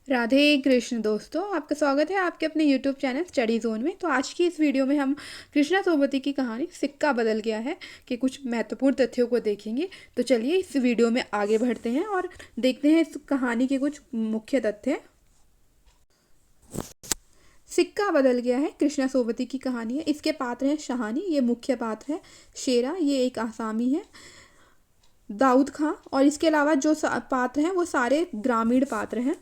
राधे कृष्ण दोस्तों, आपका स्वागत है आपके अपने YouTube चैनल स्टडी जोन में। तो आज की इस वीडियो में हम कृष्णा सोबती की कहानी सिक्का बदल गया है कि कुछ महत्वपूर्ण तथ्यों को देखेंगे। तो चलिए इस वीडियो में आगे बढ़ते हैं और देखते हैं इस कहानी के कुछ मुख्य तथ्य। सिक्का बदल गया है कृष्णा सोबती की कहानी है। इसके पात्र हैं शहानी, ये मुख्य पात्र है। शेरा, ये एक आसामी है। दाऊद खां, और इसके अलावा जो पात्र हैं वो सारे ग्रामीण पात्र हैं।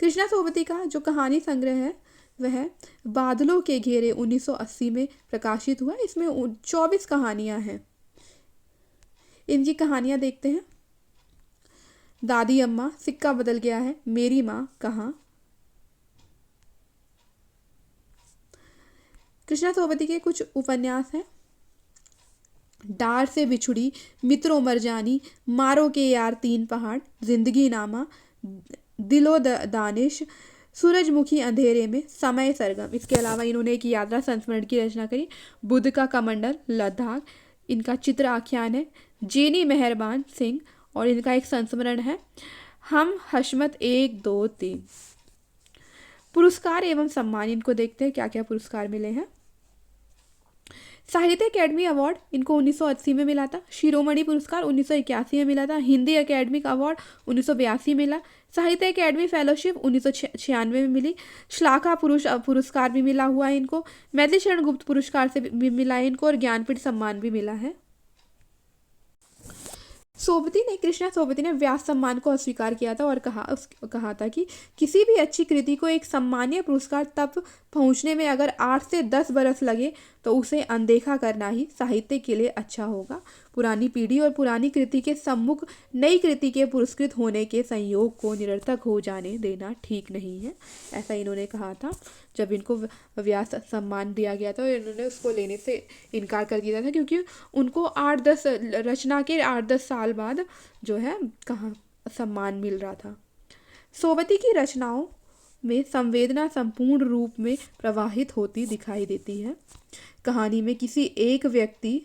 कृष्णा सोबती का जो कहानी संग्रह है वह बादलों के घेरे 1980 में प्रकाशित हुआ। इसमें 24 कहानियां हैं। इनकी कहानियां देखते हैं। दादी अम्मा, सिक्का बदल गया है, मेरी माँ कहाँ। कृष्णा सोबती के कुछ उपन्यास हैं। डार से बिछुड़ी, मित्रों मर जानी, मारो के यार तीन पहाड़, जिंदगी नामा, दिलो दानिश, सूरजमुखी अंधेरे में, समय सरगम। इसके अलावा इन्होंने एक यात्रा संस्मरण की रचना करी, बुद्ध का कमंडल, लद्दाख। इनका चित्र आख्यान है जेनी मेहरबान सिंह, और इनका एक संस्मरण है हम हशमत 1, 2, 3। पुरस्कार एवं सम्मान इनको देखते हैं क्या क्या पुरस्कार मिले हैं। साहित्य अकेडमी अवार्ड इनको 1980 में मिला था। शिरोमणि पुरस्कार 1981 में मिला था। हिंदी अकेडमिक अवार्ड 1982 मिला। साहित्य अकेडमी फेलोशिप 1996 में मिली। श्लाघा पुरुष पुरस्कार भी मिला हुआ है इनको। मैथिली शरण गुप्त पुरस्कार से भी मिला है इनको, और ज्ञानपीठ सम्मान भी मिला है। कृष्णा सोबती ने व्यास सम्मान को अस्वीकार किया था और कहा था कि किसी भी अच्छी कृति को एक सम्मानीय पुरस्कार तक पहुंचने में अगर 8 से 10 बरस लगे तो उसे अनदेखा करना ही साहित्य के लिए अच्छा होगा। पुरानी पीढ़ी और पुरानी कृति के सम्मुख नई कृति के पुरस्कृत होने के संयोग को निरर्थक हो जाने देना ठीक नहीं है, ऐसा इन्होंने कहा था। जब इनको व्यास सम्मान दिया गया था, इन्होंने उसको लेने से इनकार कर दिया था क्योंकि उनको 8-10 रचना के 8-10 साल बाद जो है कहाँ सम्मान मिल रहा था। सोबती की रचनाओं में संवेदना संपूर्ण रूप में प्रवाहित होती दिखाई देती है। कहानी में किसी एक व्यक्ति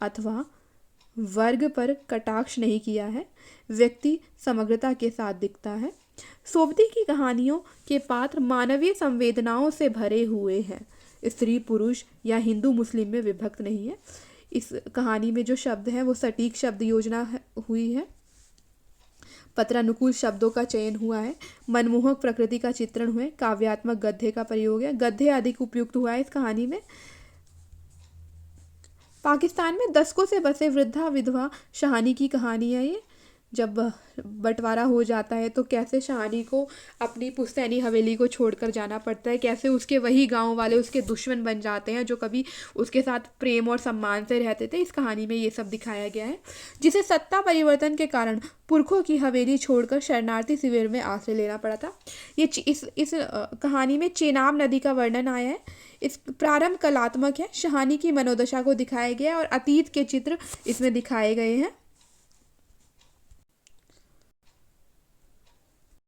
अथवा वर्ग पर कटाक्ष नहीं किया है, व्यक्ति समग्रता के साथ दिखता है। सोबती की कहानियों के पात्र मानवीय संवेदनाओं से भरे हुए हैं, स्त्री पुरुष या हिंदू मुस्लिम में विभक्त नहीं है। इस कहानी में जो शब्द हैं वो सटीक शब्द योजना हुई है, पत्रानुकूल शब्दों का चयन हुआ है, मनमोहक प्रकृति का चित्रण हुआ है, काव्यात्मक गद्य का प्रयोग है, गद्य अधिक उपयुक्त हुआ है इस कहानी में। पाकिस्तान में दशकों से बसे वृद्धा विधवा शहानी की कहानी है ये। जब बंटवारा हो जाता है तो कैसे शहानी को अपनी पुश्तैनी हवेली को छोड़कर जाना पड़ता है, कैसे उसके वही गांव वाले उसके दुश्मन बन जाते हैं जो कभी उसके साथ प्रेम और सम्मान से रहते थे। इस कहानी में ये सब दिखाया गया है, जिसे सत्ता परिवर्तन के कारण पुरखों की हवेली छोड़कर शरणार्थी शिविर में आश्रय लेना पड़ा था। ये इस कहानी में चेनाब नदी का वर्णन आया है। इस प्रारंभ कलात्मक है, शहानी की मनोदशा को दिखाया गया है और अतीत के चित्र इसमें दिखाए गए हैं।